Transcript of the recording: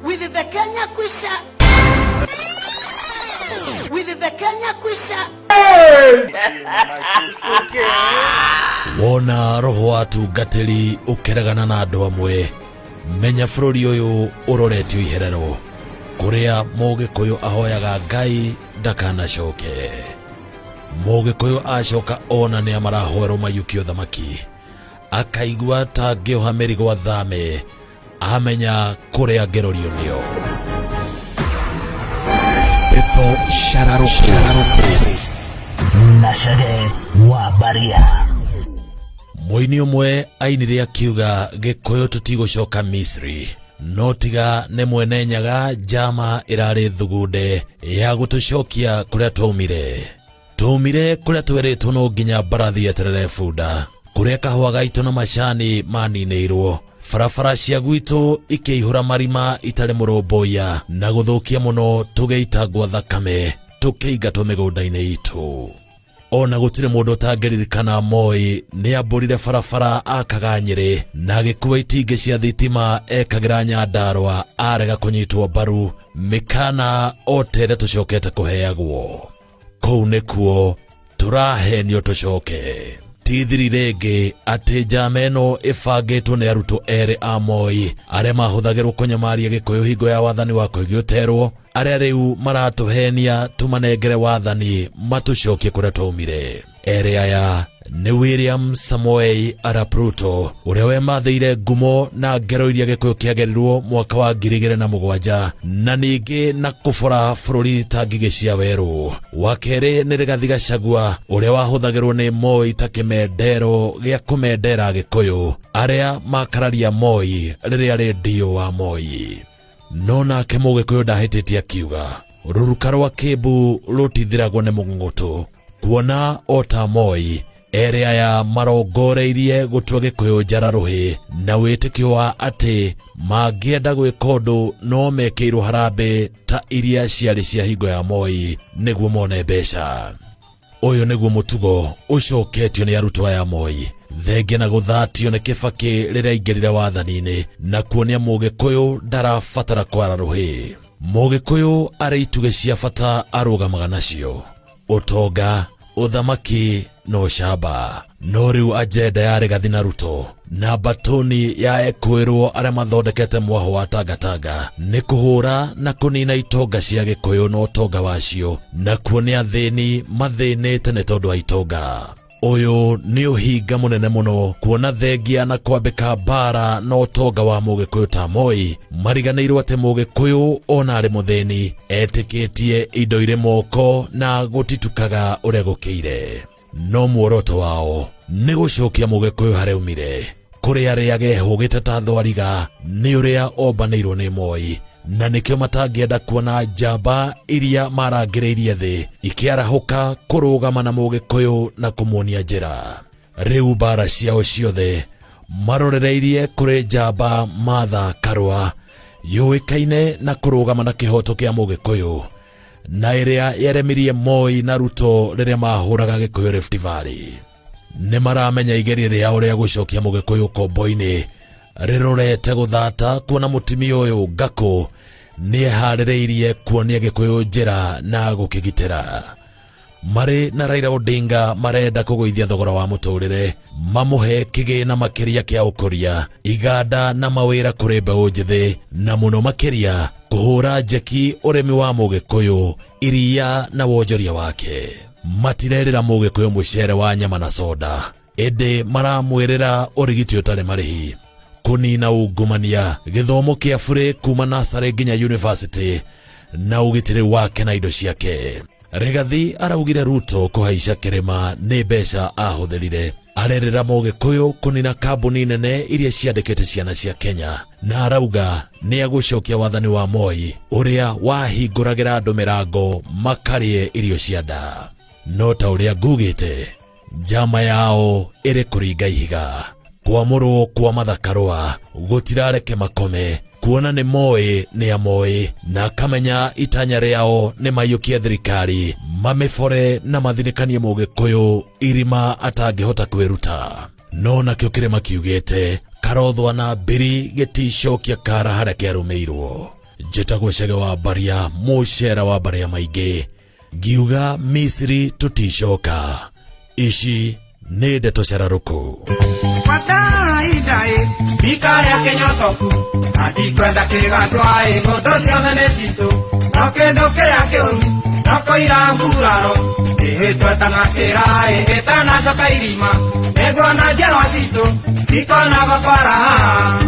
With the Kenya Kwisha. With the Kenya Kwisha. Wona roho atungatĩri ũkeragana na andũ amwe, menya bũrũri ũyũ ũroretio iherero, kũrĩa Mũgĩkũyũ ahoyaga Ngai ndakanacoke. Mũgĩkũyũ acoka ona nĩ amarahoerwo maiyũkie ũthamaki, akaigua ta ngĩoha mĩrigo athame, amenya kũrĩa ngerorio nĩo. Petho Shararuku Nacage wa Baria. Mũini ũmwe ainire akiuga Gĩkũyũ tũtigũcoka Misri, no tiga nĩ mwene nyaga njama ĩrarĩ thugunde ya gũtũcokia kũrĩa twaumire. Twaumire kũrĩa twerĩtwo no nginya mbarathi eterere bunda, kũrĩa kahũa gaitũ na macani maninĩirwo, barabara cia gwitũ ikĩihũra marima itarĩ mũrũmbũiya na gũthũkia mũno tũgĩitangwo thakame tũkĩingatwo mĩgũnda-inĩ itũ. Ona gũtirĩ mũndũ ũtangĩririkana Moi nĩ ambũrire barabara akaga Nyĩrĩ na agĩkua itingĩ cia thitima ekagĩra Nyandarua arega kũnyitwo mbaru mĩkana otere tũcokete kũheagwo. Kũu nĩkuo tũrahenio tũcoke. Tithiri rĩngĩ atĩ njama ĩno ĩbangĩtwo nĩ arutwo erĩ a Moi arĩa mahũthagĩrwo kũnyamaria Gĩkũyũ hingo ya wathani wa kũgĩũterwo, arĩa rĩu maratũhenia tũmanengere wathani matũcokie kũrĩa twaumire. Erĩ aya nĩ William Samoei Arap Ruto, ũrĩa we mathĩire ngumo na ngero iria Gĩkũyũ kĩagerirwo mwaka wa 2007 na ningĩ na kũbora bũrũri ta ngigĩ cia werũ. Wa kerĩ nĩ Rigathi Gachagua, ũrĩa wahũthagĩrwo nĩ Moi ta kĩmendero gĩa kũmendera Gĩkũyũ arĩa makararia Moi rĩrĩa arĩ ndio wa Moi. No nake Mũgĩkũyũ ndahĩtĩtie akiuga rũruka rwa Kĩmbu rũtithiragwo nĩ mũng'ũng'ũtũ, kuona o ta Moi erĩ aya marongoreirie gũtua Gĩkũyũ njararũhĩ na wĩtĩkio wa atĩ mangĩenda gwĩka ũndũ no mekĩirwo harambĩ ta iria ciarĩ cia hingo ya Moi nĩguo mone mbeca. Ũyũ nĩguo mũtugo ũcoketio nĩ arutwo aya Moi, thengia na gũthatio nĩ Kĩbakĩ rĩrĩa aingĩrire wathani-inĩ na kuonia Mũgĩkũyũ ndarabatara kwara rũhĩ. Mũgĩkũyũ arĩ itugĩ cia bata arũgamaga nacio: ũtonga, ũthamaki no ũcamba. No rĩu ajenda ya Rigathi na Ruto na mbatoni ya ekwĩrwo arĩa mathondekete mwaho wa tangatanga nĩ kũhũra na kũnina itonga cia Gĩkũyũ na ũtonga wacio na kuonia thĩni mathĩnĩte nĩ tondũ wa itonga. Ũyũ nĩ ũhinga mũnene mũno, kuona thengia na kwambĩka mbara na ũtonga wa Mũgĩkũyũ ta Moi mariganĩirwo atĩ Mũgĩkũyũ ona arĩ mũthĩni etĩkĩtie indo irĩ moko na gũtitukaga ũrĩa gũkĩire. No muoroto wao nĩ gũcokia Mũgĩkũyũ harĩa aumire, kũrĩa arĩage hũgĩte ta thwariga nĩ ũrĩa ombanĩirwo nĩ Moi, na nĩkĩo matangĩenda kuona njamba iria marangĩrĩirie thĩ ikĩarahũka kũrũgama na Mũgĩkũyũ na kũmuonia njĩra. Rĩu mbara ciao ciothe marorereirie kũrĩ njamba Martha Karua, yũĩkaine na kũrũgama na kĩhoto kĩa Mũgĩkũyũ na ĩrĩa yeremirie Moi na Ruto rĩrĩa mahũraga Gĩkũyũ Rift Valley. Nĩ maramenya igeria rĩao rĩa gũcokia Mũgĩkũyũ kombo-inĩ rĩrorete gũthata, kuona mũtumia ũyũ Ngakũ nĩ eharĩrĩirie kuonia Gĩkũyũ njĩra na gũkĩgitĩra. Marĩ na Raila Odinga marenda kũgũithia thogora wa mũtũrĩre, mamũhe kĩgĩna makĩria kĩa ũkũria, iganda na mawĩra kũrĩ mbeũ njĩthĩ, na mũno makĩria kũhũra njeki ũrĩmi wa Mũgĩkũyũ, iria na wonjoria wake. Matirerĩra Mũgĩkũyũ mũcere wa nyama na soda, ĩndĩ maramwĩrĩra ũrigiti ũtarĩ marĩhi, kũnina ungumania, gĩthomo kĩa bũrĩ kuma nasarĩ nginya university na ũgitĩri wake na indo ciake. Rigathi araugire Ruto kũhaica kĩrĩma nĩ mbeca ahũthĩrire, arerera Mũgĩkũyũ kũnina kambuni nene iria ciandĩkĩte ciana cia Kenya, na arauga nĩ agũcokia wathani wa Moi ũrĩa wahingũragĩra andũ mĩrango makarĩe irio cia nda. No ta ũrĩa ngugĩte, njama yao ĩrĩ kũringa ihiga. Kwamũrwo kwa Martha Karua gũtirareke makome, kuona nĩ Moi nĩ Moi na akamenya itanya rĩao nĩ maiyũkie thirikari, mamĩbore na mathinĩkanie Mũgĩkũyũ irima atangĩhota kwĩruta. No nakĩo kĩrĩma kiugĩte karothwa na mbiri gĩticokia kara harĩa kĩarũmĩirwo. njĩtagwo Chege wa Mbaria, mũcera wa Mbaria maingĩ, ngiuga Misiri tũticoka. Ici nĩ ndeto cararũkũ. Mataidae bikaya kenyotoku atikwenda kĩgatwaĩ ng'ũndũ ciothe nĩ citũ no kĩndũ kĩrĩa kĩũru no kũira nguraro ĩhĩtwo ĩtanakĩraĩ ĩtanacoka irima nĩguo na njerwa citũ cikona gũkora haha.